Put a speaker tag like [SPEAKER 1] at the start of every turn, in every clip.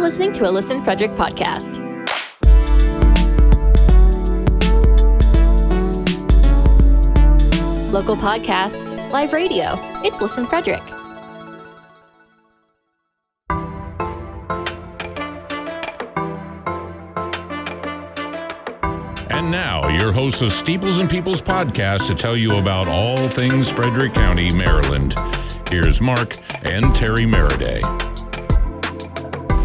[SPEAKER 1] listening to a Listen Frederick podcast. Local podcasts, live radio. It's Listen Frederick.
[SPEAKER 2] And now, your hosts of Steeples and Peoples podcast to tell you about all things Frederick County, Maryland. Here's Mark and Terry Meriday.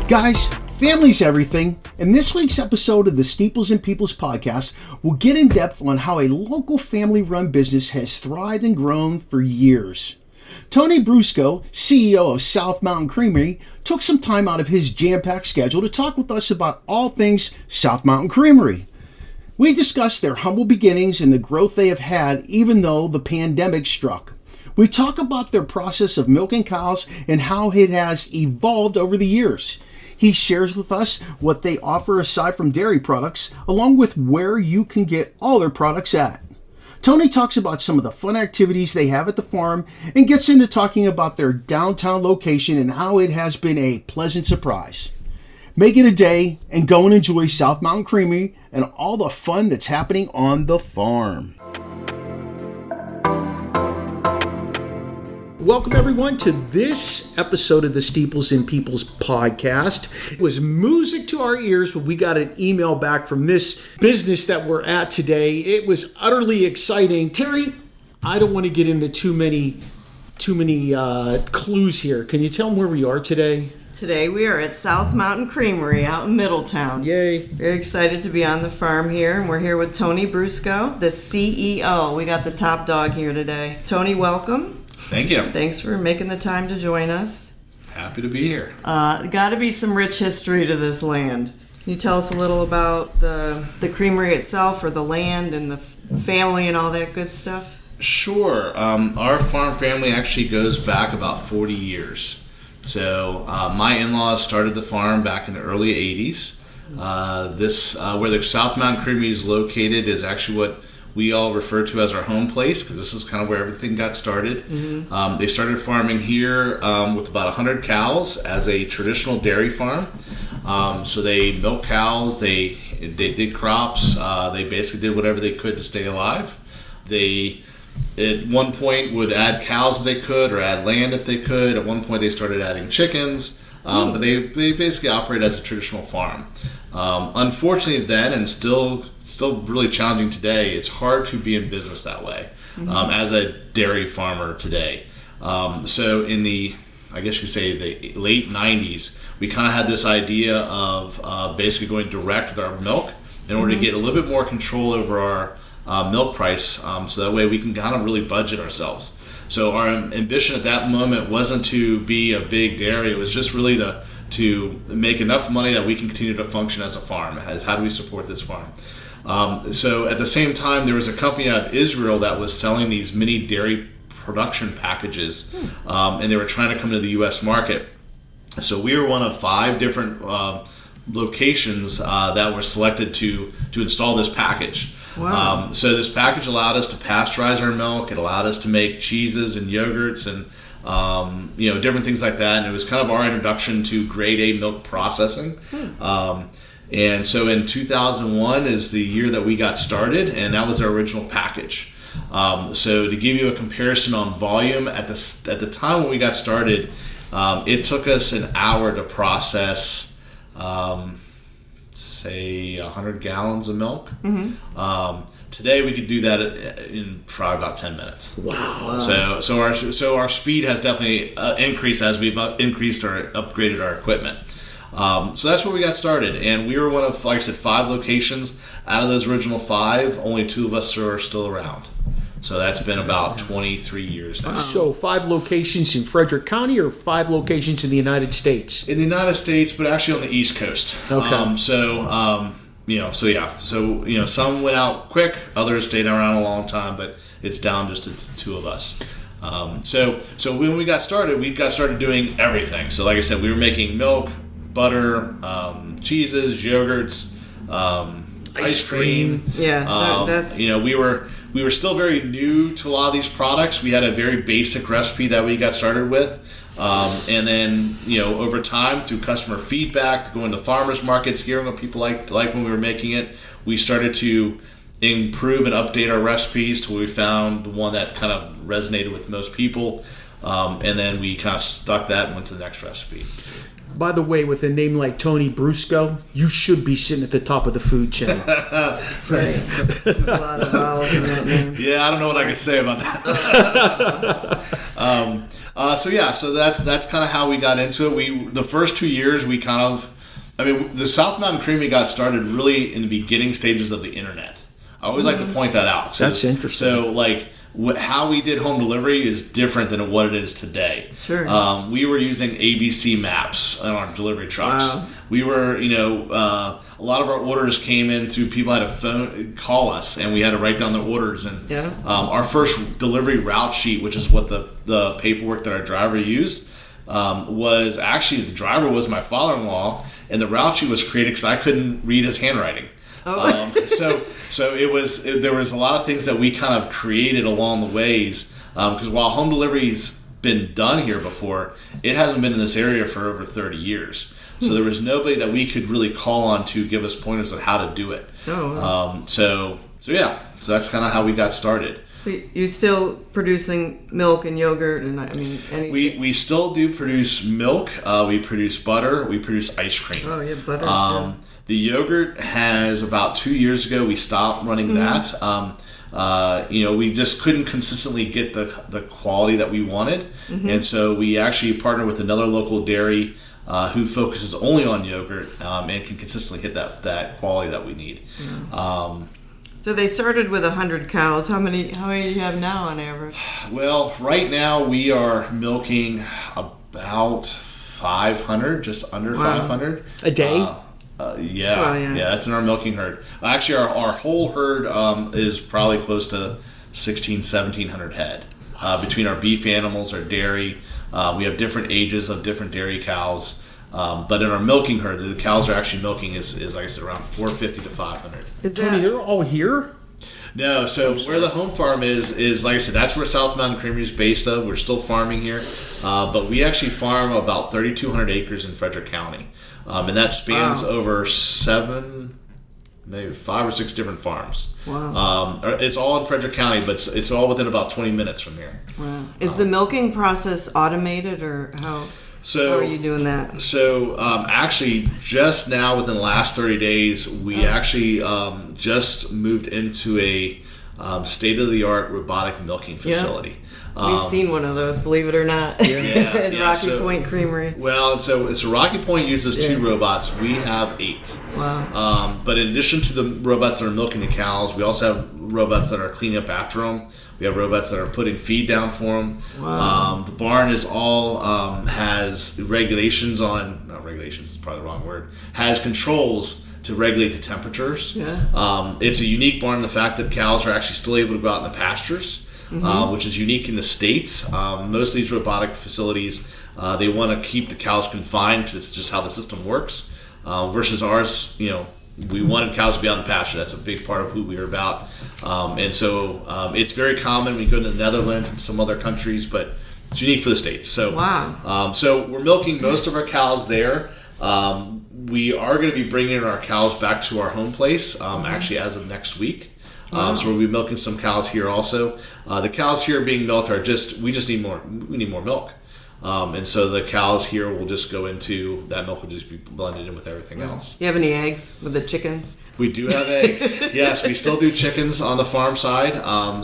[SPEAKER 3] Guys, family's everything, and this week's episode of the Steeples and Peoples podcast will get in depth on how a local family-run business has thrived and grown for years. Tony Brusco, CEO of South Mountain Creamery, took some time out of his jam-packed schedule to talk with us about all things South Mountain Creamery. We discussed their humble beginnings and the growth they have had even though the pandemic struck. We talk about their process of milking cows and how it has evolved over the years. He shares with us what they offer aside from dairy products, along with where you can get all their products at. Tony talks about some of the fun activities they have at the farm and gets into talking about their downtown location and how it has been a pleasant surprise. Make it a day and go and enjoy South Mountain Creamery and all the fun that's happening on the farm. Welcome everyone to this episode of the Steeples and Peoples podcast. It was music to our ears when we got an email back from this business that we're at today. It was utterly exciting. Terry, I don't want to get into too many clues here. Can you tell them where we are today?
[SPEAKER 4] Today we are at South Mountain Creamery out in Middletown.
[SPEAKER 3] Yay.
[SPEAKER 4] Very excited to be on the farm here, and we're here with Tony Brusco, the CEO. We got the top dog here today. Tony, welcome.
[SPEAKER 5] Thank you.
[SPEAKER 4] Thanks for making the time to join us.
[SPEAKER 5] Happy to be here.
[SPEAKER 4] Got to be some rich history to this land. Can you tell us a little about the creamery itself, or the land and the family and all that good stuff?
[SPEAKER 5] Sure. Our farm family actually goes back about 40 years. So my in-laws started the farm back in the early 80s. Where the South Mountain Creamery is located is actually what we all refer to as our home place, because this is kind of where everything got started. Mm-hmm. They started farming here with about 100 cows as a traditional dairy farm. So they milked cows, they did crops, they basically did whatever they could to stay alive. They at one point would add cows if they could, or add land if they could. At one point they started adding chickens, but they basically operate as a traditional farm. Unfortunately then, and still really challenging today, it's hard to be in business that way, as a dairy farmer today. So in the, I guess you could say, the late 90s, we kind of had this idea of basically going direct with our milk in order to get a little bit more control over our milk price, so that way we can kind of really budget ourselves. So our ambition at that moment wasn't to be a big dairy, it was just really to make enough money that we can continue to function as a farm. How do we support this farm? So at the same time, there was a company out of Israel that was selling these mini dairy production packages, and they were trying to come to the U.S. market. So we were one of 5 different locations that were selected to install this package.
[SPEAKER 4] Wow.
[SPEAKER 5] So this package allowed us to pasteurize our milk. It allowed us to make cheeses and yogurts and different things like that. And it was kind of our introduction to grade A milk processing. And so in 2001 is the year that we got started, and that was our original package. So to give you a comparison on volume, at the time when we got started, it took us an hour to process, say 100 gallons of milk. Today we could do that in probably about 10 minutes.
[SPEAKER 3] Wow.
[SPEAKER 5] So our speed has definitely increased as we've upgraded our equipment. So that's where we got started, and we were one of, like I said, 5 locations. Out of those original 5, only 2 of us are still around. So that's been about 23 years now.
[SPEAKER 3] So 5 locations in Frederick County, or 5 locations in the United States?
[SPEAKER 5] In the United States, but actually on the East Coast.
[SPEAKER 3] Okay.
[SPEAKER 5] Some went out quick, others stayed around a long time, but it's down just to 2 of us. So when we got started doing everything. So like I said, we were making milk, butter, cheeses, yogurts, ice cream.
[SPEAKER 4] Yeah, that's...
[SPEAKER 5] We were still very new to a lot of these products. We had a very basic recipe that we got started with. And then, over time, through customer feedback, going to farmers markets, hearing what people liked when we were making it, we started to improve and update our recipes till we found the one that kind of resonated with most people. And then we kind of stuck that and went to the next recipe.
[SPEAKER 3] By the way, with a name like Tony Brusco, you should be sitting at the top of the food chain.
[SPEAKER 4] That's right. There's a lot of vowels in that name.
[SPEAKER 5] Yeah, I don't know what I can say about that. So that's kind of how we got into it. The first 2 years, the South Mountain Creamery got started really in the beginning stages of the internet. I always like to point that out.
[SPEAKER 3] That's interesting.
[SPEAKER 5] So, how we did home delivery is different than what it is today.
[SPEAKER 4] Sure.
[SPEAKER 5] We were using ABC maps on our delivery trucks.
[SPEAKER 4] Wow.
[SPEAKER 5] We were, a lot of our orders came in through people had to call us, and we had to write down their orders. And our first delivery route sheet, which is what the paperwork that our driver used, was actually the driver was my father-in-law, and the route sheet was created because I couldn't read his handwriting.
[SPEAKER 4] Oh.
[SPEAKER 5] So there was a lot of things that we kind of created along the ways, because while home delivery's been done here before, it hasn't been in this area for over 30 years. So there was nobody that we could really call on to give us pointers on how to do it.
[SPEAKER 4] Oh, wow.
[SPEAKER 5] So that's kind of how we got started.
[SPEAKER 4] You still producing milk and yogurt and anything?
[SPEAKER 5] We still do produce milk. We produce butter. We produce ice cream.
[SPEAKER 4] Oh yeah, butter too.
[SPEAKER 5] The yogurt has about 2 years ago we stopped running that. We just couldn't consistently get the quality that we wanted, and so we actually partnered with another local dairy who focuses only on yogurt and can consistently hit that quality that we need.
[SPEAKER 4] So they started with 100 cows. How many do you have now on average?
[SPEAKER 5] Well, right now we are milking about 500, just under 500
[SPEAKER 3] a day.
[SPEAKER 5] Yeah, that's in our milking herd. Actually, our whole herd is probably close to 1,700 head between our beef animals, our dairy. We have different ages of different dairy cows, but in our milking herd, the cows are actually milking is like I said, around 450 to 500.
[SPEAKER 3] Tony, they're all here?
[SPEAKER 5] No, so where the home farm is like I said, that's where South Mountain Creamery is based of. We're still farming here, but we actually farm about 3,200 acres in Frederick County. And that spans over 5 or 6 different farms.
[SPEAKER 4] Wow.
[SPEAKER 5] It's all in Frederick County, but it's all within about 20 minutes from here.
[SPEAKER 4] Wow. Is the milking process automated, or how are you doing that?
[SPEAKER 5] So actually, just now within the last 30 days, we actually just moved into a state-of-the-art robotic milking facility.
[SPEAKER 4] We've seen one of those, believe it or not, in Rocky Point Creamery.
[SPEAKER 5] Well, so Rocky Point uses 2 robots. We have 8.
[SPEAKER 4] Wow.
[SPEAKER 5] But in addition to the robots that are milking the cows, we also have robots that are cleaning up after them. We have robots that are putting feed down for them.
[SPEAKER 4] Wow.
[SPEAKER 5] The barn is all has regulations on, not regulations is probably the wrong word, has controls to regulate the temperatures.
[SPEAKER 4] Yeah.
[SPEAKER 5] It's a unique barn in the fact that cows are actually still able to go out in the pastures. Which is unique in the States. Most of these robotic facilities, they want to keep the cows confined because it's just how the system works. Versus ours, we wanted cows to be out in the pasture. That's a big part of who we are about. And so it's very common. We go to the Netherlands and some other countries, but it's unique for the States. So,
[SPEAKER 4] wow.
[SPEAKER 5] So we're milking most of our cows there. We are going to be bringing our cows back to our home place actually as of next week. So we'll be milking some cows here also. The cows here being milked are we need more milk. And so the cows here will just go into, that milk will just be blended in with everything else.
[SPEAKER 4] Do you have any eggs with the chickens?
[SPEAKER 5] We do have eggs. Yes, we still do chickens on the farm side.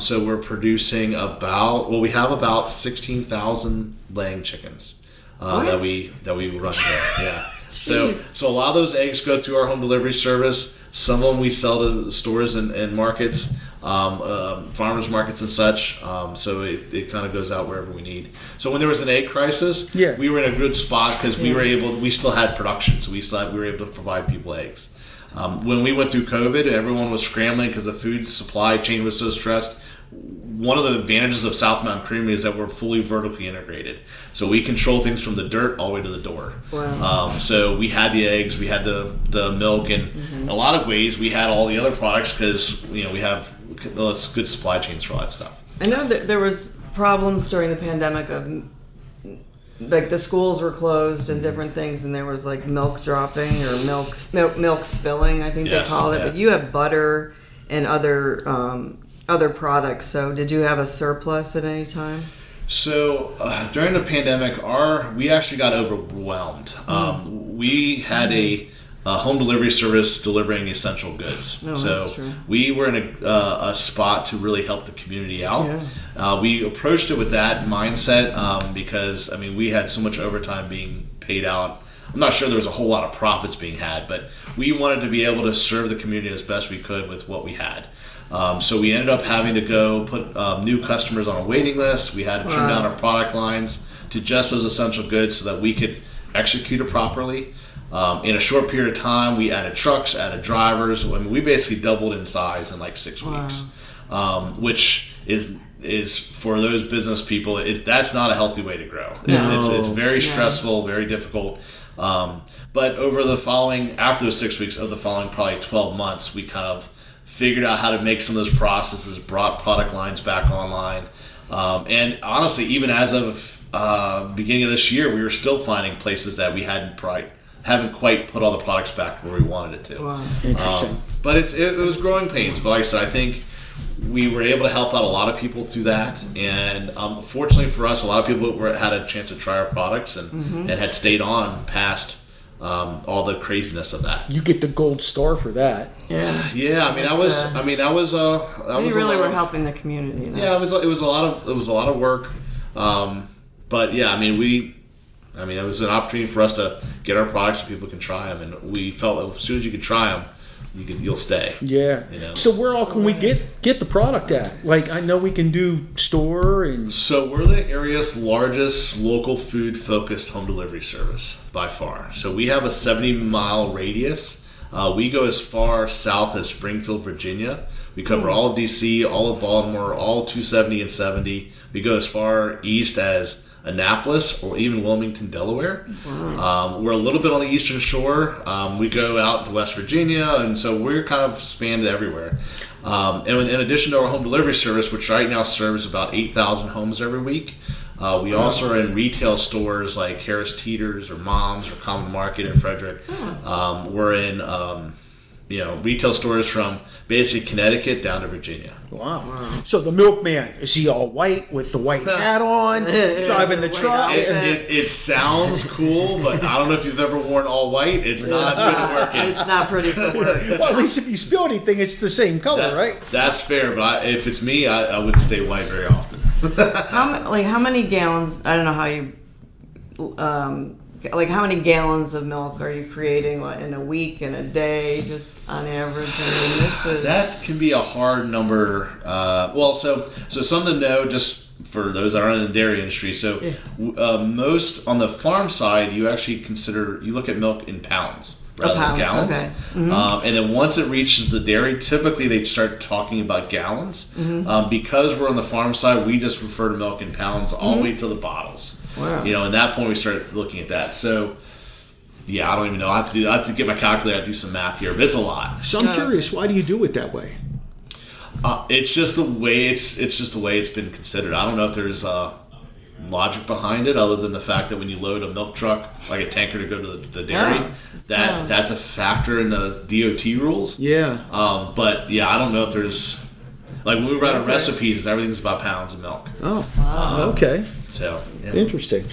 [SPEAKER 5] So we're producing we have about 16,000 laying chickens that we run here. Yeah. So a lot of those eggs go through our home delivery service. Some of them we sell to stores and markets, farmers markets and such. So it kind of goes out wherever we need. So when there was an egg crisis, we were in a good spot because we still had production. So we were able to provide people eggs. When we went through COVID and everyone was scrambling because the food supply chain was so stressed, one of the advantages of South Mountain Creamery is that we're fully vertically integrated. So we control things from the dirt all the way to the door.
[SPEAKER 4] Wow.
[SPEAKER 5] So we had the eggs, we had the milk, and in a lot of ways we had all the other products because we have good supply chains for all that stuff.
[SPEAKER 4] I know that there was problems during the pandemic of like the schools were closed and different things, and there was like milk dropping or milk spilling, I think they call it.
[SPEAKER 5] Yeah.
[SPEAKER 4] But you have butter and other products. So did you have a surplus at any time?
[SPEAKER 5] So during the pandemic, we actually got overwhelmed. We had a home delivery service delivering essential goods.
[SPEAKER 4] Oh,
[SPEAKER 5] so
[SPEAKER 4] that's true.
[SPEAKER 5] we were in a spot to really help the community out.
[SPEAKER 4] Yeah.
[SPEAKER 5] We approached it with that mindset because, I mean, we had so much overtime being paid out. I'm not sure there was a whole lot of profits being had, but we wanted to be able to serve the community as best we could with what we had. So we ended up having to go put new customers on a waiting list. We had to trim down our product lines to just those essential goods so that we could execute it properly. In a short period of time, we added trucks, added drivers. I mean, we basically doubled in size in like 6 weeks, which is for those business people, that's not a healthy way to grow. It's very stressful, very difficult. But after those 6 weeks, of the following probably 12 months, we kind of figured out how to make some of those processes, brought product lines back online. And honestly, even as of beginning of this year, we were still finding places that we haven't quite put all the products back where we wanted it to.
[SPEAKER 4] Wow.
[SPEAKER 3] Interesting.
[SPEAKER 5] But it was growing pains. But like I said, I think we were able to help out a lot of people through that. And fortunately for us, a lot of people had a chance to try our products and had stayed on past all the craziness of that.
[SPEAKER 3] You get the gold star for that.
[SPEAKER 4] Yeah.
[SPEAKER 5] Yeah, I mean, that was
[SPEAKER 4] We really were helping the community.
[SPEAKER 5] Yeah, it was a lot of work. But yeah, I mean, it was an opportunity for us to get our products so people can try them, and we felt that as soon as you could try them, you'll stay.
[SPEAKER 3] Yeah.
[SPEAKER 5] You know?
[SPEAKER 3] So where all can we get the product at? Like, I know we can do store and...
[SPEAKER 5] So we're the area's largest local food focused home delivery service by far. So we have a 70-mile radius. We go as far south as Springfield, Virginia. We cover all of DC, all of Baltimore, all 270 and 70. We go as far east as Annapolis or even Wilmington, Delaware. Wow. We're a little bit on the eastern shore. We go out to West Virginia, and so we're kind of spanned everywhere. And in addition to our home delivery service, which right now serves about 8,000 homes every week, we also are in retail stores like Harris Teeter's or Mom's or Common Market in Frederick. We're in retail stores from basically Connecticut down to Virginia.
[SPEAKER 3] Wow. So the milkman, is he all white with the white hat on, driving the truck?
[SPEAKER 5] It sounds cool, but I don't know if you've ever worn all white. It's not good working.
[SPEAKER 4] It's not pretty for work.
[SPEAKER 3] Well, at least if you spill anything, it's the same color, right?
[SPEAKER 5] That's fair, but if it's me, I wouldn't stay white very often.
[SPEAKER 4] How many gallons? I don't know how you. How many gallons of milk are you creating in a week, in a day, just on average? I mean,
[SPEAKER 5] that can be a hard number. So something to know, just for those that aren't in the dairy industry. So most on the farm side, you actually you look at milk in pounds rather than gallons.
[SPEAKER 4] Okay. Mm-hmm.
[SPEAKER 5] And then once it reaches the dairy, typically they start talking about gallons. Because we're on the farm side, we just refer to milk in pounds all the way to the bottles.
[SPEAKER 4] Wow.
[SPEAKER 5] At that point we started looking at that. So yeah, I don't even know. I have to get my calculator and do some math here, but it's a lot.
[SPEAKER 3] So I'm curious, why do you do it that way?
[SPEAKER 5] It's just the way it's been considered. I don't know if there's logic behind it, other than the fact that when you load a milk truck, like a tanker, to go to the dairy, that's a factor in the DOT rules.
[SPEAKER 3] Yeah.
[SPEAKER 5] But yeah, I don't know if there's, like, when we write our recipes, everything's about pounds of milk.
[SPEAKER 3] Oh, wow. Okay.
[SPEAKER 5] So yeah.
[SPEAKER 3] Interesting.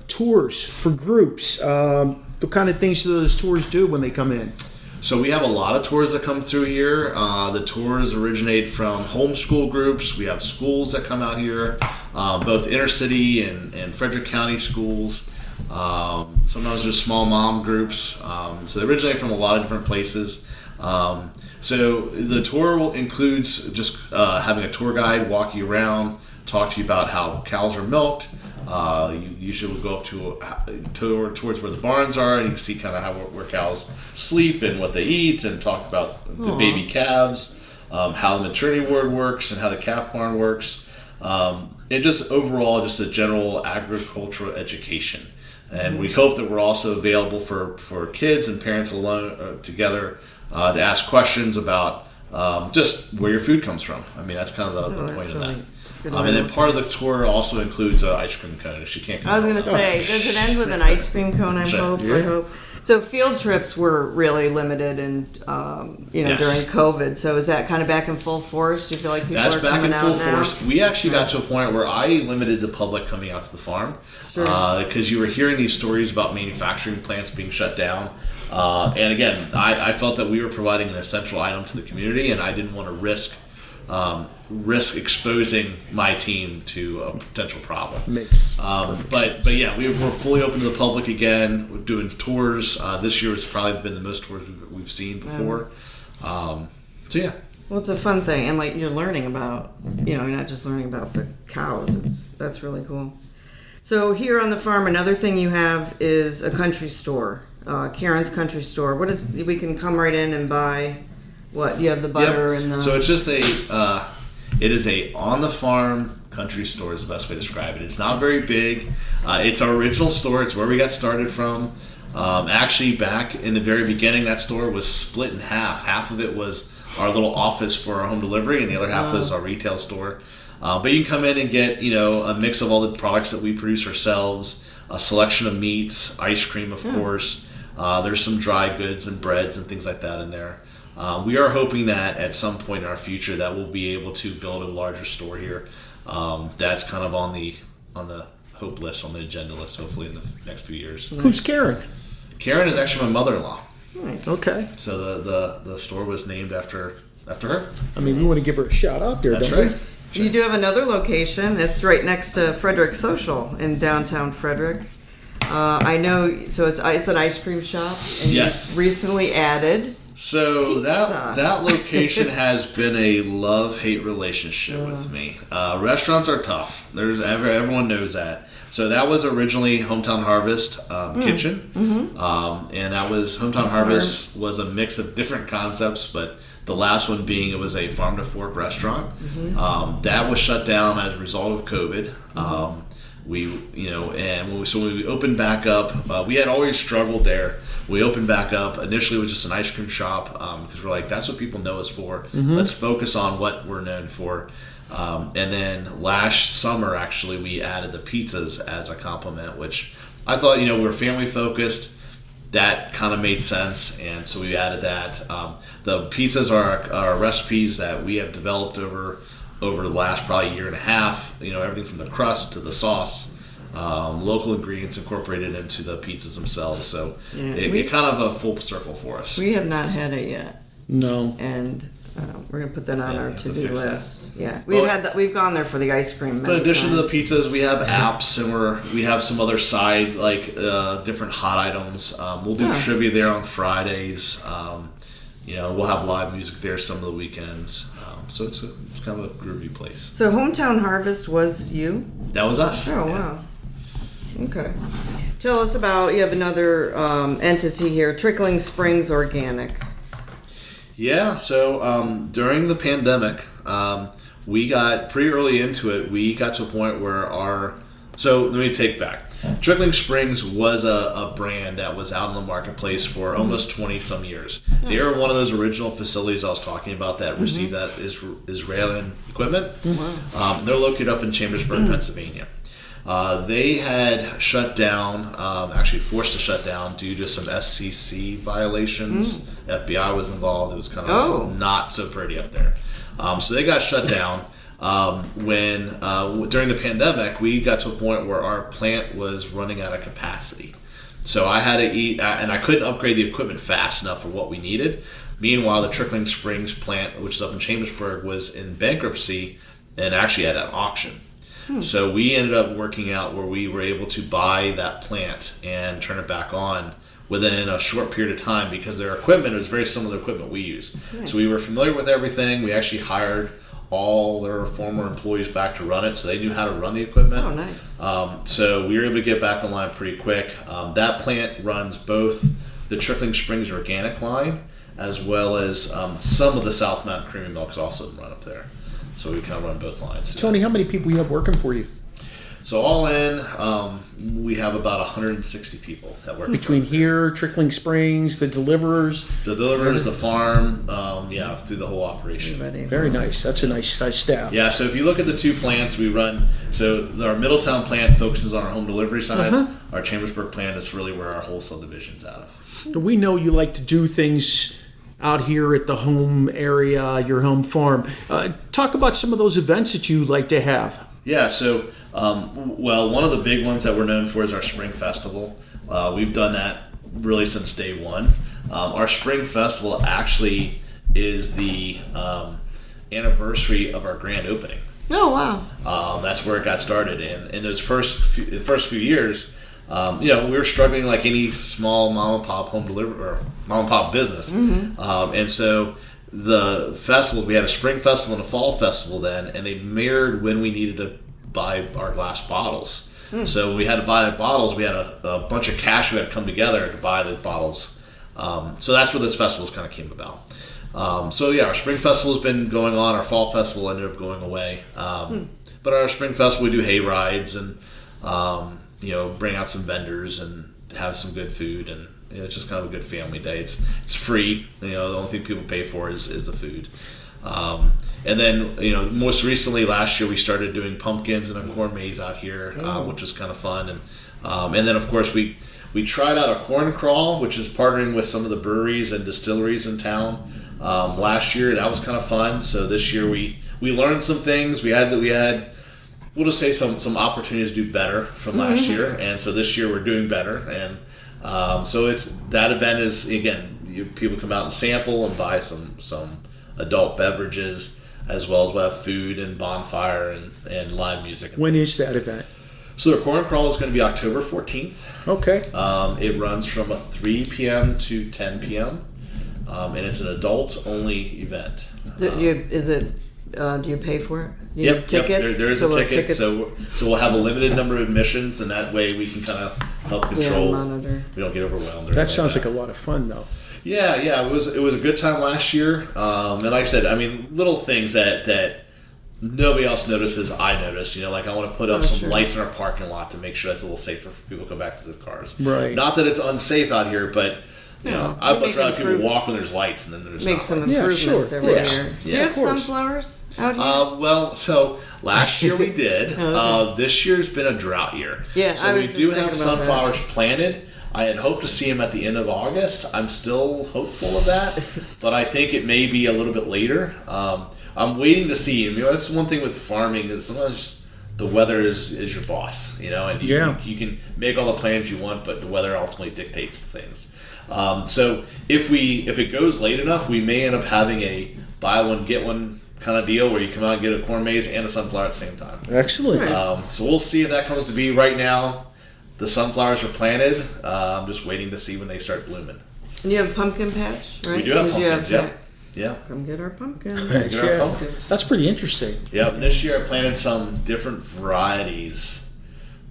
[SPEAKER 3] Tours for groups. What kind of things do those tours do when they come in?
[SPEAKER 5] So we have a lot of tours that come through here. The tours originate from homeschool groups. We have schools that come out here, both inner city and Frederick County schools. Sometimes there's small mom groups. So they originate from a lot of different places. So the tour includes just having a tour guide walk you around, talk to you about how cows are milked. You usually will go up towards where the barns are, and you can see kind of where cows sleep and what they eat, and talk about the baby calves, how the maternity ward works, and how the calf barn works, and just overall just a general agricultural education. And we hope that we're also available for kids and parents alone together to ask questions about just where your food comes from. I mean, that's kind of the point of that.
[SPEAKER 4] Good
[SPEAKER 5] And then part of the tour also includes an ice cream cone. She can't.
[SPEAKER 4] I was going to say, does it end with an ice cream cone? I hope. So field trips were really limited, and
[SPEAKER 5] Yes.
[SPEAKER 4] during COVID. So is that kind of back in full force? Do you feel like people
[SPEAKER 5] That's
[SPEAKER 4] are
[SPEAKER 5] back
[SPEAKER 4] coming
[SPEAKER 5] in
[SPEAKER 4] out
[SPEAKER 5] full
[SPEAKER 4] now?
[SPEAKER 5] force. We actually got to a point where I limited the public coming out to the farm because you were hearing these stories about manufacturing plants being shut down. And again, I felt that we were providing an essential item to the community, and I didn't want to risk exposing my team to a potential problem. But yeah, we're fully open to the public again. We're doing tours. This year has probably been the most tours we've seen before. So yeah.
[SPEAKER 4] Well, it's a fun thing, and like you're learning about, you're not just learning about the cows. That's really cool. So here on the farm, another thing you have is a country store, Karen's Country Store. We can come right in and buy. What you have the butter and the.
[SPEAKER 5] So it's just it is a on the farm country store is the best way to describe it. It's not very big. It's our original store. It's where we got started from. Actually, back in the very beginning, that store was split in half. Half of it was our little office for our home delivery, and the other half was our retail store. But you can come in and get a mix of all the products that we produce ourselves, a selection of meats, ice cream, of course. There's some dry goods and breads and things like that in there. We are hoping that at some point in our future that we'll be able to build a larger store here. That's kind of on the hope list, on the agenda list, hopefully in the next few years.
[SPEAKER 3] Who's Karen?
[SPEAKER 5] Karen is actually my mother-in-law.
[SPEAKER 4] Nice.
[SPEAKER 3] Okay.
[SPEAKER 5] So the store was named after her.
[SPEAKER 3] I mean, we want to give her a shout out there,
[SPEAKER 5] That's
[SPEAKER 3] don't
[SPEAKER 5] right.
[SPEAKER 4] You do have another location. It's right next to Frederick Social in downtown Frederick. I know. So it's an ice cream shop, and
[SPEAKER 5] Yes.
[SPEAKER 4] you've recently added.
[SPEAKER 5] So
[SPEAKER 4] Pizza.
[SPEAKER 5] that location has been a love-hate relationship with me. Restaurants are tough. Everyone knows that. So that was originally Hometown Harvest Kitchen, and that was Hometown Harvest was a mix of different concepts, but the last one being it was a farm to fork restaurant. That was shut down as a result of COVID. So when we opened back up, we had always struggled there. We opened back up. Initially, it was just an ice cream shop because we're like, that's what people know us for. Let's focus on what we're known for. And then last summer, actually, we added the pizzas as a complement, which I thought, we were family focused. That kind of made sense, and so we added that. The pizzas are recipes that we have developed over the last probably year and a half. Everything from the crust to the sauce. Local ingredients incorporated into the pizzas themselves, so it kind of a full circle for us.
[SPEAKER 4] We have not had it yet.
[SPEAKER 3] No.
[SPEAKER 4] And we're gonna put that on our to-do list. Yeah,
[SPEAKER 5] Well,
[SPEAKER 4] we've gone there for the ice cream.
[SPEAKER 5] But in addition to the pizzas, we have apps, and we have some other side different hot items. We'll do trivia there on Fridays. We'll have live music there some of the weekends. So it's kind of a groovy place.
[SPEAKER 4] So Hometown Harvest was you?
[SPEAKER 5] That was us.
[SPEAKER 4] Oh wow. Okay. Tell us about, you have another entity here, Trickling Springs Organic.
[SPEAKER 5] Yeah, so during the pandemic, we got pretty early into it. We got to a point where so let me take back. Trickling Springs was a brand that was out in the marketplace for almost 20 some years. They are one of those original facilities I was talking about that received that Israeli equipment. They're located up in Chambersburg, Pennsylvania. They had shut down, actually forced to shut down due to some SEC violations. FBI was involved. It was kind of not so pretty up there. So they got shut down. When during the pandemic, we got to a point where our plant was running out of capacity. So I had to eat, and I couldn't upgrade the equipment fast enough for what we needed. Meanwhile, the Trickling Springs plant, which is up in Chambersburg, was in bankruptcy and actually had an auction. So we ended up working out where we were able to buy that plant and turn it back on within a short period of time because their equipment was very similar to the equipment we use. Nice. So we were familiar with everything. We actually hired all their former employees back to run it, so they knew how to run the equipment.
[SPEAKER 4] Oh, nice.
[SPEAKER 5] So we were able to get back online pretty quick. That plant runs both the Trickling Springs Organic line as well as some of the South Mountain Creamery milks also run up there. So we kind of run both lines.
[SPEAKER 3] Tony, how many people you have working for you?
[SPEAKER 5] So all in, we have about 160 people that work
[SPEAKER 3] Between here, Trickling Springs, the deliverers.
[SPEAKER 5] the deliverers, the farm, through the whole operation.
[SPEAKER 3] Very nice. That's a nice staff.
[SPEAKER 5] Yeah, so if you look at the two plants we run, so our Middletown plant focuses on our home delivery side. Our Chambersburg plant is really where our wholesale division's out of.
[SPEAKER 3] We know you like to do things out here at the home area, your home farm. Talk about some of those events that you like to have.
[SPEAKER 5] Yeah, so, one of the big ones that we're known for is our Spring Festival. We've done that really since day one. Our Spring Festival actually is the anniversary of our grand opening.
[SPEAKER 4] Oh, wow.
[SPEAKER 5] That's where it got started. And in those first few years, we were struggling like any small mom and pop home delivery or mom and pop business. And so the festivals, we had a spring festival and a fall festival then, and they mirrored when we needed to buy our glass bottles. So we had to buy the bottles. We had a bunch of cash we had to come together to buy the bottles. So that's where this festival's kind of came about. Our spring festival has been going on. Our fall festival ended up going away. But our spring festival, we do hay rides and bring out some vendors and have some good food, and it's just kind of a good family day. It's free. The only thing people pay for is the food. And then most recently last year we started doing pumpkins and a corn maze out here, which was kind of fun. And then of course we tried out a corn crawl, which is partnering with some of the breweries and distilleries in town. Last year that was kind of fun. So this year we learned some things. We had we'll just say some opportunities to do better from last year, and so this year we're doing better. And so it's that event is again, people come out and sample and buy some adult beverages, as well as we'll have food and bonfire and live music.
[SPEAKER 3] When is that event?
[SPEAKER 5] So the corn crawl is going to be October 14th.
[SPEAKER 3] Okay.
[SPEAKER 5] It runs from 3 p.m. to 10 p.m. And it's an adult-only event.
[SPEAKER 4] Do you pay for it?
[SPEAKER 5] Yep.
[SPEAKER 4] Tickets?
[SPEAKER 5] There is a ticket. So we'll have a limited number of admissions, and that way we can kind of help control.
[SPEAKER 4] Monitor.
[SPEAKER 5] We don't get overwhelmed.
[SPEAKER 3] That sounds like a lot of fun, though.
[SPEAKER 5] Yeah. It was a good time last year. And like I said, I mean, little things that nobody else notices, I noticed. Like I want to put up some lights in our parking lot to make sure that's a little safer for people to go back to the cars.
[SPEAKER 3] Right.
[SPEAKER 5] Not that it's unsafe out here, but I'd much rather people walk when there's lights and then there's
[SPEAKER 4] make
[SPEAKER 5] not
[SPEAKER 4] some
[SPEAKER 5] lights.
[SPEAKER 4] improvements every year.
[SPEAKER 5] Yeah,
[SPEAKER 4] Do you have sunflowers out here?
[SPEAKER 5] So last year we did. This year's been a drought year.
[SPEAKER 4] Yeah,
[SPEAKER 5] so we do have sunflowers planted. I had hoped to see them at the end of August. I'm still hopeful of that, but I think it may be a little bit later. I'm waiting to see. That's one thing with farming is sometimes the weather is your boss, and you can make all the plans you want, but the weather ultimately dictates things. So if it goes late enough, we may end up having a buy one get one kind of deal where you come out and get a corn maze and a sunflower at the same time.
[SPEAKER 3] Excellent.
[SPEAKER 5] So we'll see if that comes to be. Right now, the sunflowers are planted. I'm just waiting to see when they start blooming.
[SPEAKER 4] And you have a pumpkin patch, right?
[SPEAKER 5] We do have pumpkins. Yeah.
[SPEAKER 4] Come get our pumpkins.
[SPEAKER 3] That's pretty interesting.
[SPEAKER 5] Yep. And this year I planted some different varieties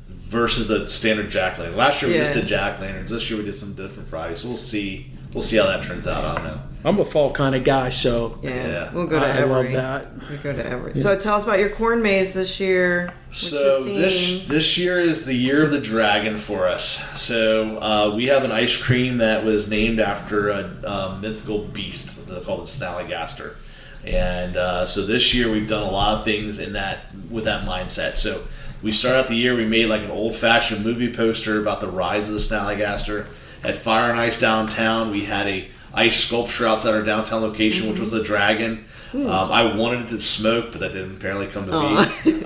[SPEAKER 5] versus the standard jack-o'-lantern. Last year we just did jack-o'-lanterns. This year we did some different varieties. So we'll see how that turns out. I don't know.
[SPEAKER 3] I'm a fall kind of guy, so
[SPEAKER 4] we'll go to every.
[SPEAKER 3] I love that.
[SPEAKER 4] We go to every. Yeah. So tell us about your corn maze this year.
[SPEAKER 5] So this year is the year of the dragon for us. So we have an ice cream that was named after a mythical beast called the Snallygaster. And so this year we've done a lot of things with that mindset. So we started out the year, we made like an old-fashioned movie poster about the rise of the Snallygaster. At Fire and Ice downtown, we had a ice sculpture outside our downtown location, which was a dragon. I wanted it to smoke, but that didn't apparently come to be.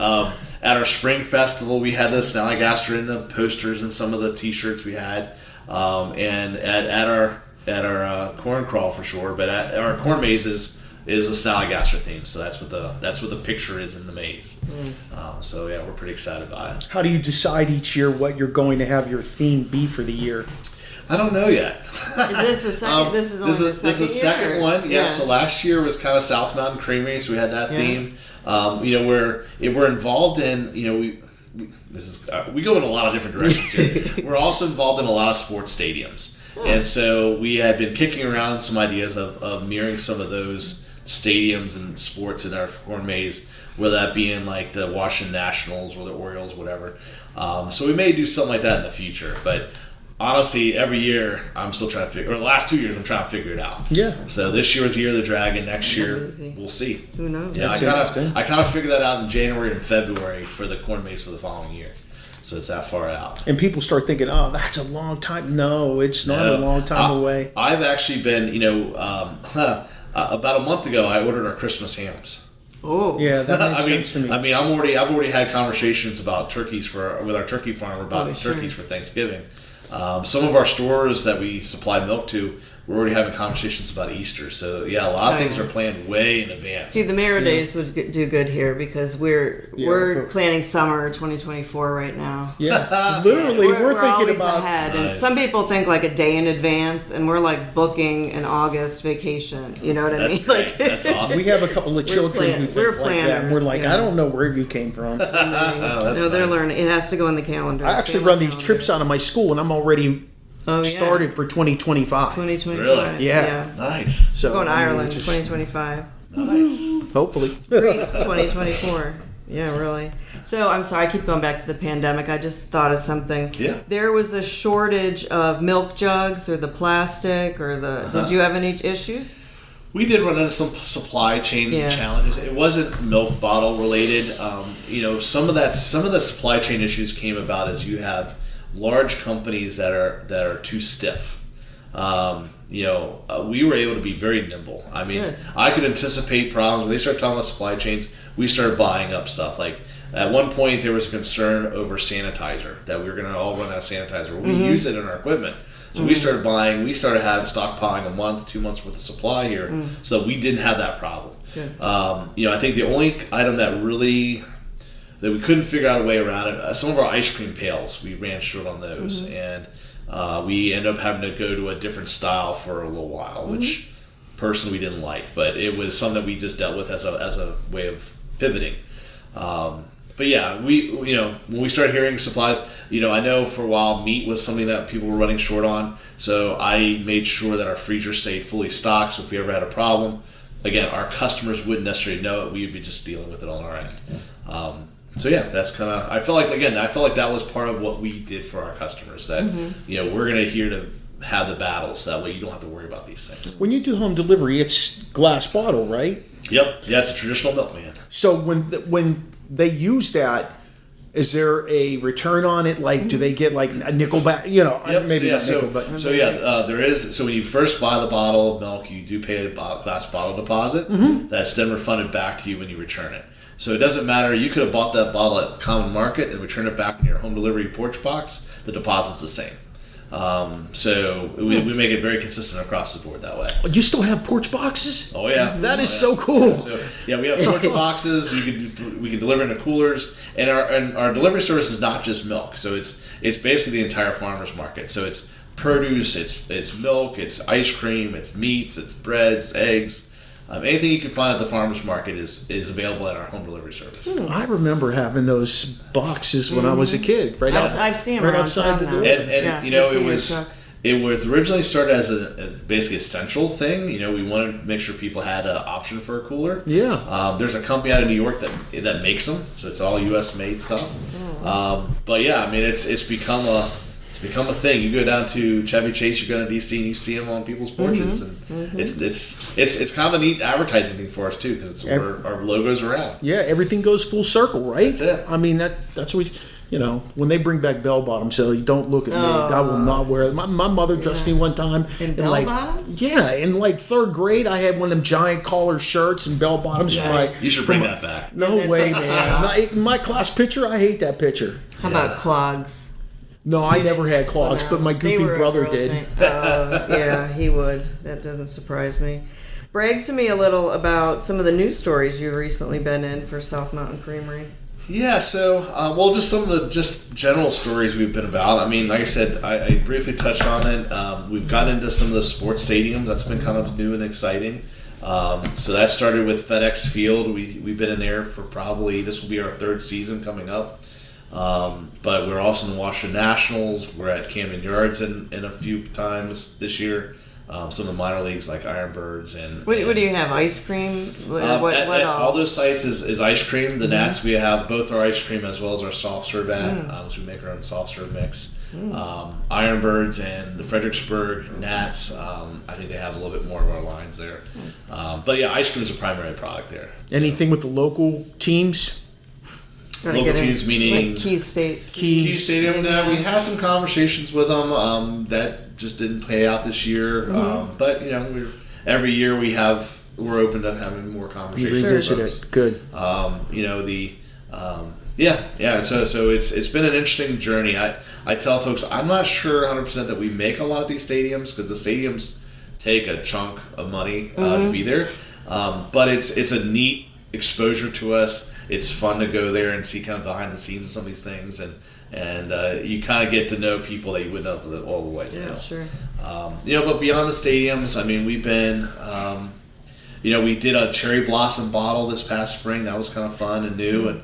[SPEAKER 5] At our spring festival, we had the Snallygaster in the posters and some of the T-shirts we had, and at our corn crawl for sure. But at our corn maze is a Snallygaster theme, so that's what the picture is in the maze. Nice. So yeah, we're pretty excited about it.
[SPEAKER 3] How do you decide each year what you're going to have your theme be for the year?
[SPEAKER 5] I don't know yet.
[SPEAKER 4] Is this the second? This is the second
[SPEAKER 5] one. Yeah. So last year was kind of South Mountain Creamery, so we had that theme. We're involved in we go in a lot of different directions here. We're also involved in a lot of sports stadiums, and so we had been kicking around some ideas of mirroring some of those stadiums and sports in our corn maze, whether that be in like the Washington Nationals or the Orioles, whatever. So we may do something like that in the future, but honestly, every year I'm still trying to figure. Or the last 2 years, I'm trying to figure it out.
[SPEAKER 3] Yeah.
[SPEAKER 5] So this year was the year of the dragon. Next year, we'll see.
[SPEAKER 4] Who knows?
[SPEAKER 5] Yeah,
[SPEAKER 3] That's
[SPEAKER 5] I kind of figured that out in January and February for the corn maze for the following year. So it's that far out.
[SPEAKER 3] And people start thinking, "Oh, that's a long time." No, it's not a long time away.
[SPEAKER 5] I've actually been, about a month ago, I ordered our Christmas hams.
[SPEAKER 4] Oh,
[SPEAKER 3] Yeah, that makes sense to me.
[SPEAKER 5] I mean, I've already had conversations about turkeys with our turkey farmer about turkeys for Thanksgiving. Some of our stores that we supply milk to, we're already having conversations about Easter. So yeah, a lot of things are planned way in advance.
[SPEAKER 4] See, the Mara Days would do good here because we're planning summer 2024 right now.
[SPEAKER 3] Yeah, literally, we're thinking
[SPEAKER 4] always
[SPEAKER 3] about.
[SPEAKER 4] ahead.
[SPEAKER 5] Nice.
[SPEAKER 4] And some people think like a day in advance, and we're like booking an August vacation. You know what I
[SPEAKER 5] That's
[SPEAKER 4] mean?
[SPEAKER 5] great.
[SPEAKER 4] Like,
[SPEAKER 5] That's awesome.
[SPEAKER 3] We have a couple of children who
[SPEAKER 4] we're
[SPEAKER 3] think like that. And we're
[SPEAKER 4] planners,
[SPEAKER 3] like,
[SPEAKER 4] yeah.
[SPEAKER 3] I don't know where you came from.
[SPEAKER 5] That's
[SPEAKER 4] no, they're
[SPEAKER 5] nice.
[SPEAKER 4] learning. It has to go in the calendar.
[SPEAKER 3] I actually
[SPEAKER 4] family
[SPEAKER 3] run these
[SPEAKER 4] calendar.
[SPEAKER 3] trips out of my school, and I'm already started for 2025.
[SPEAKER 4] 2025.
[SPEAKER 5] Really?
[SPEAKER 3] Yeah.
[SPEAKER 5] Nice.
[SPEAKER 3] So
[SPEAKER 4] We're going to
[SPEAKER 3] I mean,
[SPEAKER 4] Ireland
[SPEAKER 3] just-
[SPEAKER 4] 2025.
[SPEAKER 5] Nice.
[SPEAKER 3] Hopefully.
[SPEAKER 4] Greece 2024. Yeah, really. So I'm sorry, I keep going back to the pandemic. I just thought of something.
[SPEAKER 5] Yeah.
[SPEAKER 4] There was a shortage of milk jugs or the plastic or the. Did you have any issues?
[SPEAKER 5] We did run into some supply chain
[SPEAKER 4] Yes.
[SPEAKER 5] challenges. It wasn't milk bottle related. Some of the supply chain issues came about as you have large companies that are too stiff. We were able to be very nimble. I mean,
[SPEAKER 4] Good.
[SPEAKER 5] I could anticipate problems when they started talking about supply chains. We started buying up stuff. Like at one point, there was a concern over sanitizer that we were going to all run out of sanitizer. Well, we use it in our equipment. So we started buying. We started having stockpiling a month, 2 months worth of supply here, so we didn't have that problem.
[SPEAKER 4] Good.
[SPEAKER 5] I think the only item that we couldn't figure out a way around it. Some of our ice cream pails, we ran short on those, and we ended up having to go to a different style for a little while, which personally we didn't like, but it was something that we just dealt with as a way of pivoting. But yeah, when we started hearing supplies, I know for a while meat was something that people were running short on, so I made sure that our freezer stayed fully stocked. So if we ever had a problem, again, our customers wouldn't necessarily know it; we would be just dealing with it on our end. So yeah, that's kind of. I felt like that was part of what we did for our customers. That we're gonna here to have the battles, so that way you don't have to worry about these things.
[SPEAKER 3] When you do home delivery, it's glass bottle, right?
[SPEAKER 5] Yep, yeah, it's a traditional milkman.
[SPEAKER 3] So when they use that, is there a return on it? Like, do they get like a nickel back?
[SPEAKER 5] Yep.
[SPEAKER 3] Maybe not
[SPEAKER 5] so,
[SPEAKER 3] nickel, but
[SPEAKER 5] there is. So when you first buy the bottle of milk, you do pay a glass bottle deposit. That's then refunded back to you when you return it. So it doesn't matter. You could have bought that bottle at the common market and return it back in your home delivery porch box. The deposit's the same. So we make it very consistent across the board that way.
[SPEAKER 3] you still have porch boxes?
[SPEAKER 5] Oh yeah,
[SPEAKER 3] That is so cool.
[SPEAKER 5] So yeah, we have porch boxes. We can deliver into coolers, and our delivery service is not just milk. So it's basically the entire farmers market. So it's produce, it's milk, it's ice cream, it's meats, it's breads, eggs. Anything you can find at the farmers market is available at our home delivery service.
[SPEAKER 3] I remember having those boxes when I was a kid. Right
[SPEAKER 4] I've seen them
[SPEAKER 3] right
[SPEAKER 4] around
[SPEAKER 3] outside the
[SPEAKER 4] town
[SPEAKER 3] door.
[SPEAKER 4] now.
[SPEAKER 5] And
[SPEAKER 4] Yeah, I've seen your trucks.
[SPEAKER 5] it was originally started as basically a central thing. We wanted to make sure people had an option for a cooler.
[SPEAKER 3] Yeah.
[SPEAKER 5] There's a company out of New York that makes them, so it's all U.S. made stuff. But yeah, I mean it's become a thing. You go down to Chevy Chase, you go to DC, and you see them on people's porches, and it's kind of a neat advertising thing for us too, because it's where our logos are at.
[SPEAKER 3] Yeah, everything goes full circle, right?
[SPEAKER 5] That's it.
[SPEAKER 3] I mean that's what when they bring back bell bottoms, so you don't look at me. I will not wear it. My mother dressed me one time
[SPEAKER 4] In
[SPEAKER 3] in like
[SPEAKER 4] bell-bottoms?
[SPEAKER 3] yeah, in like third grade, I had one of them giant collar shirts and bell bottoms for my.
[SPEAKER 5] You should bring that back.
[SPEAKER 3] No way, man. My class picture, I hate that picture.
[SPEAKER 4] How about clogs?
[SPEAKER 3] No, I never had clogs, but my
[SPEAKER 4] They
[SPEAKER 3] goofy
[SPEAKER 4] were a
[SPEAKER 3] brother
[SPEAKER 4] girl
[SPEAKER 3] did.
[SPEAKER 4] thing. Oh, yeah, he would. That doesn't surprise me. Brag to me a little about some of the news stories you've recently been in for South Mountain Creamery.
[SPEAKER 5] Yeah, so, just some of the general stories we've been about. I mean, like I said, I briefly touched on it. We've gotten into some of the sports stadiums. That's been kind of new and exciting. So that started with FedEx Field. We've been in there for this will be our third season coming up. But we're also in the Washington Nationals. We're at Camden Yards in a few times this year. some of the minor leagues like Ironbirds and.
[SPEAKER 4] What do you have? Ice cream?
[SPEAKER 5] At all those sites is ice cream. The Nats, we have both our ice cream as well as our soft serve so we make our own soft serve mix. Ironbirds and the Fredericksburg Nats, I think they have a little bit more of our lines there. Nice. But yeah, ice cream is a primary product there.
[SPEAKER 3] Anything with the local teams?
[SPEAKER 5] Local teams meaning
[SPEAKER 4] like Keys
[SPEAKER 5] Stadium. We had some conversations with them that just didn't play out this year. But every year we're open to having more conversations.
[SPEAKER 3] You revisit it. Good.
[SPEAKER 5] So it's been an interesting journey. I tell folks I'm not sure 100% that we make a lot of these stadiums because the stadiums take a chunk of money to be there. But it's a neat exposure to us. It's fun to go there and see kind of behind the scenes of some of these things, and you kind of get to know people that you wouldn't have otherwise know.
[SPEAKER 4] Sure.
[SPEAKER 5] But beyond the stadiums, I mean, we've been, we did a cherry blossom bottle this past spring. That was kind of fun and new, and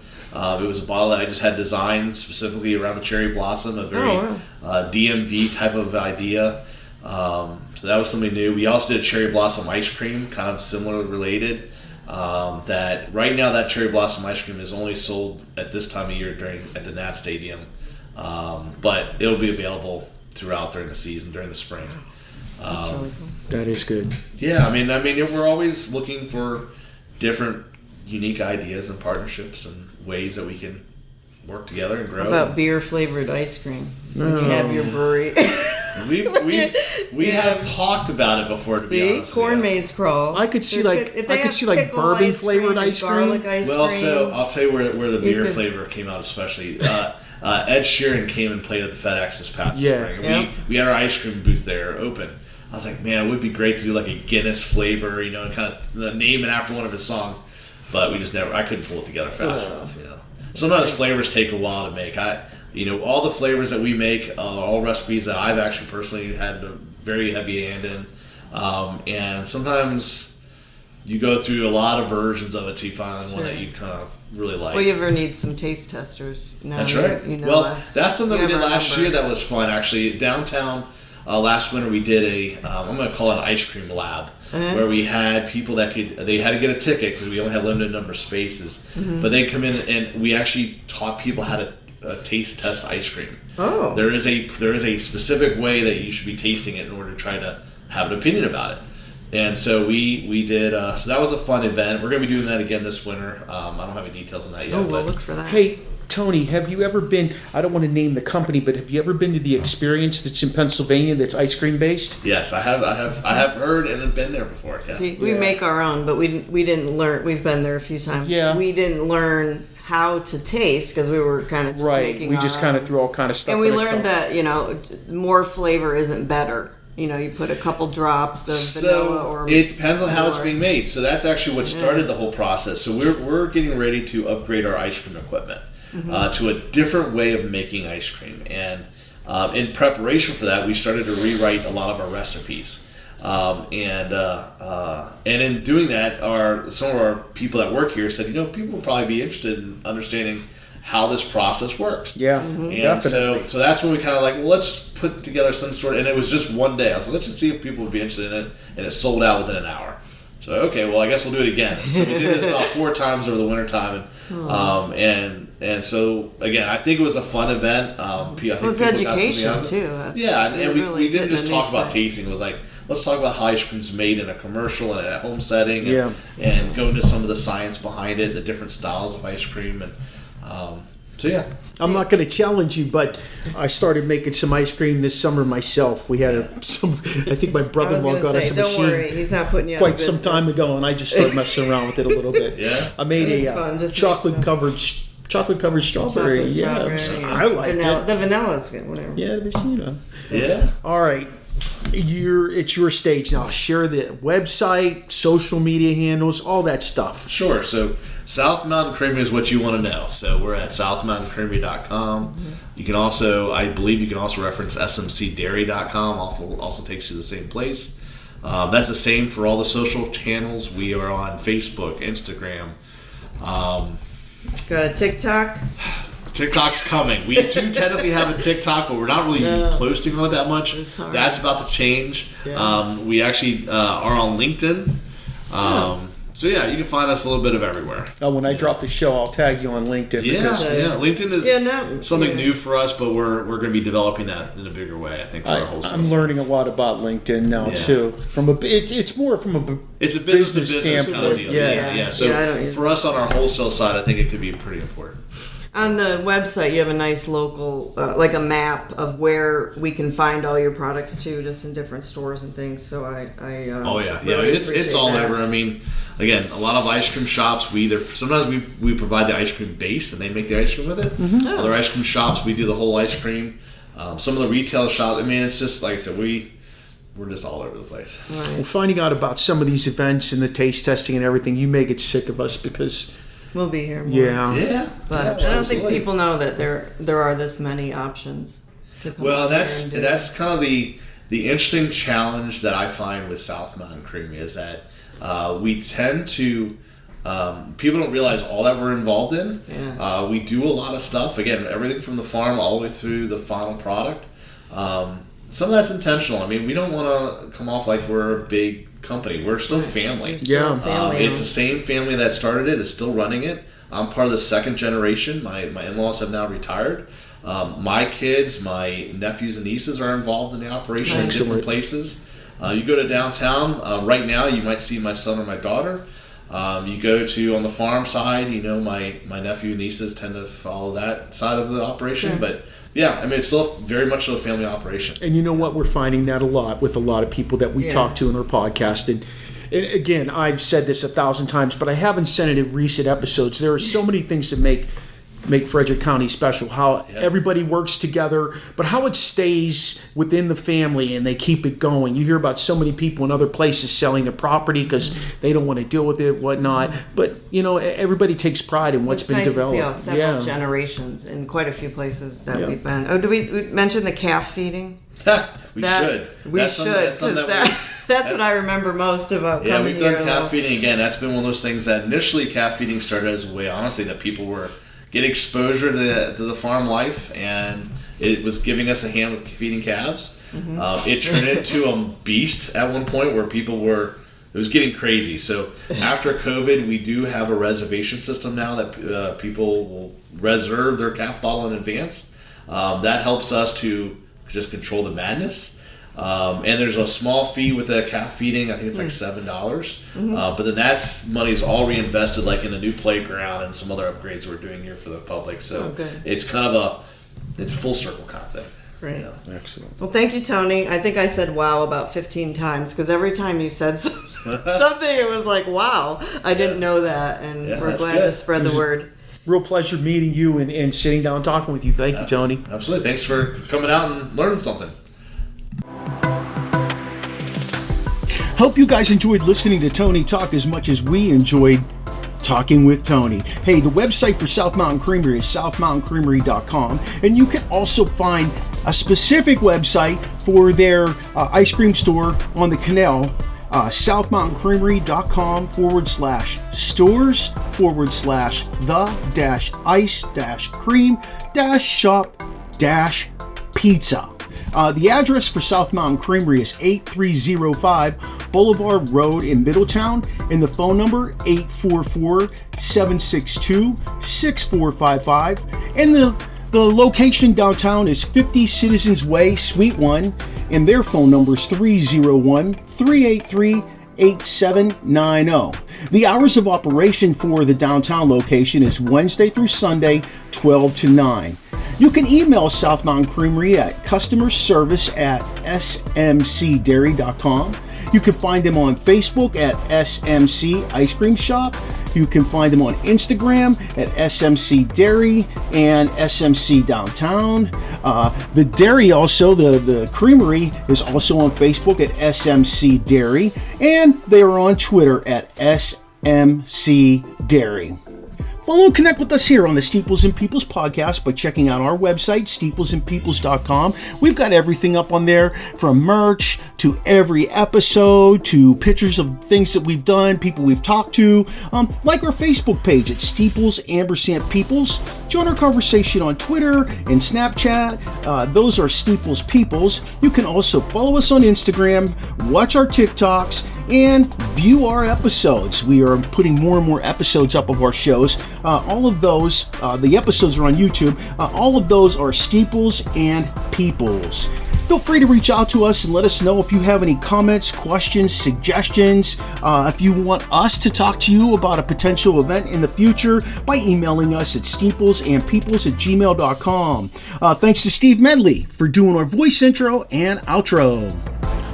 [SPEAKER 5] it was a bottle that I just had designed specifically around the cherry blossom, a very DMV type of idea. So that was something new. We also did cherry blossom ice cream, kind of similar related. That right now that cherry blossom ice cream is only sold at this time of year at the Nat Stadium, but it'll be available throughout during the season during the spring.
[SPEAKER 4] That's really cool.
[SPEAKER 3] That is good.
[SPEAKER 5] Yeah, I mean, we're always looking for different, unique ideas and partnerships and ways that we can work together and grow.
[SPEAKER 4] How about beer flavored ice cream? When you have your brewery.
[SPEAKER 5] We have talked about it before. To be honest,
[SPEAKER 4] corn maze crawl.
[SPEAKER 3] I could see bourbon flavored ice cream.
[SPEAKER 5] Well, so I'll tell you where the beer flavor came out, especially. Ed Sheeran came and played at the FedEx this past spring. We had our ice cream booth there open. I was like, man, it would be great to do like a Guinness flavor, and kind of name it after one of his songs. But we just never. I couldn't pull it together fast enough. Sometimes flavors take a while to make. All the flavors that we make are all recipes that I've actually personally had a very heavy hand in. And sometimes you go through a lot of versions of it to find one that you kind of really like.
[SPEAKER 4] Well, you ever need some taste testers.
[SPEAKER 5] That's right. That's something we did last year that was fun, actually. Downtown, last winter, we did I'm going to call it an ice cream lab. Where we had people they had to get a ticket because we only had a limited number of spaces. But they come in and we actually taught people how to taste test ice cream. Oh. There is a specific way that you should be tasting it in order to try to have an opinion about it. And so we did. So that was a fun event. We're going to be doing that again this winter. I don't have any details on that yet.
[SPEAKER 4] We'll look for that.
[SPEAKER 3] Hey, Tony, have you ever been, I don't want to name the company, but have you ever been to the Experience that's in Pennsylvania that's ice cream based?
[SPEAKER 5] Yes, I have heard and have been there before. Yeah.
[SPEAKER 4] See, we make our own, but we didn't learn. We've been there a few times.
[SPEAKER 3] Yeah.
[SPEAKER 4] We didn't learn how to taste because we were kind of just making
[SPEAKER 3] we just kind of threw all kind of stuff
[SPEAKER 4] and we learned that more flavor isn't better. You put a couple drops of vanilla or
[SPEAKER 5] it depends on how it's being made. So that's actually what started the whole process. So we're getting ready to upgrade our ice cream equipment to a different way of making ice cream. And in preparation for that, we started to rewrite a lot of our recipes. And in doing that, some of our people that work here said, people will probably be interested in understanding how this process works.
[SPEAKER 3] Yeah,
[SPEAKER 5] and
[SPEAKER 3] definitely.
[SPEAKER 5] So that's when we kind of let's put together some sort of, and it was just one day. I was like, let's just see if people would be interested in it, and it sold out within an hour. So okay, well I guess we'll do it again. So we did this about 4 times over the winter time, and so again, I think it was a fun event. I think
[SPEAKER 4] it's education too.
[SPEAKER 5] And we didn't just talk about tasting. It was like, let's talk about how ice cream's made in a commercial and at home setting, and go into some of the science behind it, the different styles of ice cream, and I'm
[SPEAKER 3] not going to challenge you, but I started making some ice cream this summer myself. We had I think my brother-in-law got us a machine.
[SPEAKER 4] Don't worry, he's not putting you
[SPEAKER 3] quite some time ago, and I just started messing around with it a little bit. I made a chocolate covered strawberry.
[SPEAKER 4] Strawberry.
[SPEAKER 3] I liked it.
[SPEAKER 4] The vanilla's good. Whatever.
[SPEAKER 3] Yeah, it was,
[SPEAKER 5] Yeah.
[SPEAKER 3] All right. It's your stage now. Share the website, social media handles, all that stuff.
[SPEAKER 5] Sure. So South Mountain Creamery is what you want to know. So we're at southmountaincreamery.com. You can also, I believe you can also reference smcdairy.com. Also takes you to the same place. That's the same for all the social channels. We are on Facebook, Instagram.
[SPEAKER 4] Got a TikTok?
[SPEAKER 5] TikTok's coming. We do technically have a TikTok, but we're not really posting on it that much. That's about to change.
[SPEAKER 4] Yeah.
[SPEAKER 5] We actually are on LinkedIn. So yeah, you can find us a little bit of everywhere.
[SPEAKER 3] When I drop the show, I'll tag you on LinkedIn.
[SPEAKER 5] LinkedIn is something new for us, but we're going to be developing that in a bigger way. I think for our whole.
[SPEAKER 3] I'm learning a lot about LinkedIn now too. It's more from a
[SPEAKER 5] business
[SPEAKER 3] standpoint.
[SPEAKER 5] Kind of deal. Yeah. So for us on our wholesale side, I think it could be pretty important.
[SPEAKER 4] On the website, you have a nice local, like a map of where we can find all your products too, just in different stores and things. So really
[SPEAKER 5] it's all
[SPEAKER 4] that.
[SPEAKER 5] over. I mean, again, a lot of ice cream shops. Sometimes we provide the ice cream base and they make the ice cream with it. Mm-hmm. Other ice cream shops, we do the whole ice cream. Some of the retail shops. I mean, it's just like I said, we're just all over the place.
[SPEAKER 4] Nice.
[SPEAKER 3] Well, finding out about some of these events and the taste testing and everything, you may get sick of us because.
[SPEAKER 4] We'll be here more.
[SPEAKER 3] Yeah.
[SPEAKER 4] But I don't think people know that there are this many options to come
[SPEAKER 5] that's kind of the interesting challenge that I find with South Mountain Creamery is that we tend to people don't realize all that we're involved in. Yeah. We do a lot of stuff. Again, everything from the farm all the way through the final product. Some of that's intentional. I mean, we don't want to come off like we're a big company. We're still family. It's the same family that started it. Is still running it. I'm part of the second generation. My in-laws have now retired. My kids, my nephews and nieces are involved in the operation in different places. You go to downtown right now, you might see my son or my daughter. You go to on the farm side, my nephew and nieces tend to follow that side of the operation, but. Yeah, I mean, it's still very much a family operation.
[SPEAKER 3] And you know what? We're finding that a lot with a lot of people that we talk to in our podcast. And again, I've said this 1,000 times, but I haven't said it in recent episodes. There are so many things that make Frederick County special. How everybody works together, but how it stays within the family and they keep it going. You hear about so many people in other places selling their property because they don't want to deal with it, whatnot. But everybody takes pride in what's been developed.
[SPEAKER 4] To see several generations in quite a few places that we've been. Oh, did we mention the calf feeding?
[SPEAKER 5] We should.
[SPEAKER 4] That's what I remember most about coming here.
[SPEAKER 5] Yeah, we've done calf feeding again. That's been one of those things that initially calf feeding started as a way, honestly, that people were getting exposure to the farm life, and it was giving us a hand with feeding calves. Mm-hmm. It turned into a beast at one point where it was getting crazy. So after COVID, we do have a reservation system now that people will reserve their calf bottle in advance. That helps us to just control the madness. And there's a small fee with the calf feeding. I think it's like $7. Mm-hmm. But then money's all reinvested, like in a new playground and some other upgrades we're doing here for the public. So it's kind of it's a full circle kind of thing.
[SPEAKER 4] Great.
[SPEAKER 3] Excellent.
[SPEAKER 4] Well, thank you, Tony. I think I said wow about 15 times because every time you said something, it was like, wow, I didn't know that. And we're glad to spread the word.
[SPEAKER 3] Real pleasure meeting you and sitting down and talking with you. Thank you, Tony.
[SPEAKER 5] Absolutely. Thanks for coming out and learning something.
[SPEAKER 3] Hope you guys enjoyed listening to Tony talk as much as we enjoyed talking with Tony. Hey, the website for South Mountain Creamery is southmountaincreamery.com, and you can also find a specific website for their ice cream store on the canal, southmountain-creamery.com/stores/the-ice-cream-shop-pizza. The address for South Mountain Creamery is 8305 Boulevard Road in Middletown, and the phone number 844-762-6455. And the location downtown is 50 Citizens Way, Suite 1, and their phone number is 301-383-8790. The hours of operation for the downtown location is Wednesday through Sunday, 12 to 9. You can email South Mountain Creamery at customerservice@smcdairy.com. You can find them on Facebook at SMC Ice Cream Shop. You can find them on Instagram at SMC Dairy and SMC Downtown. The dairy also, the creamery is also on Facebook at SMC Dairy, and they are on Twitter at SMC Dairy. Follow and connect with us here on the Steeples and Peoples podcast by checking out our website, steeplesandpeoples.com. We've got everything up on there, from merch to every episode to pictures of things that we've done, people we've talked to. Like our Facebook page at Steeples & Peoples. Join our conversation on Twitter and Snapchat. Those are Steeples Peoples. You can also follow us on Instagram, watch our TikToks, and view our episodes. We are putting more and more episodes up of our shows. All of those, the episodes are on YouTube. All of those are Steeples and Peoples. Feel free to reach out to us and let us know if you have any comments, questions, suggestions. If you want us to talk to you about a potential event in the future, by emailing us at steeplesandpeoples@gmail.com. Thanks to Steve Medley for doing our voice intro and outro.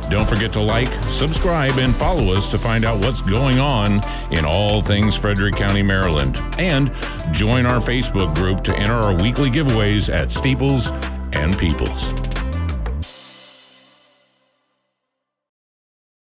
[SPEAKER 2] Don't forget to like, subscribe, and follow us to find out what's going on in all things Frederick County, Maryland. And join our Facebook group to enter our weekly giveaways at Steeples and Peoples.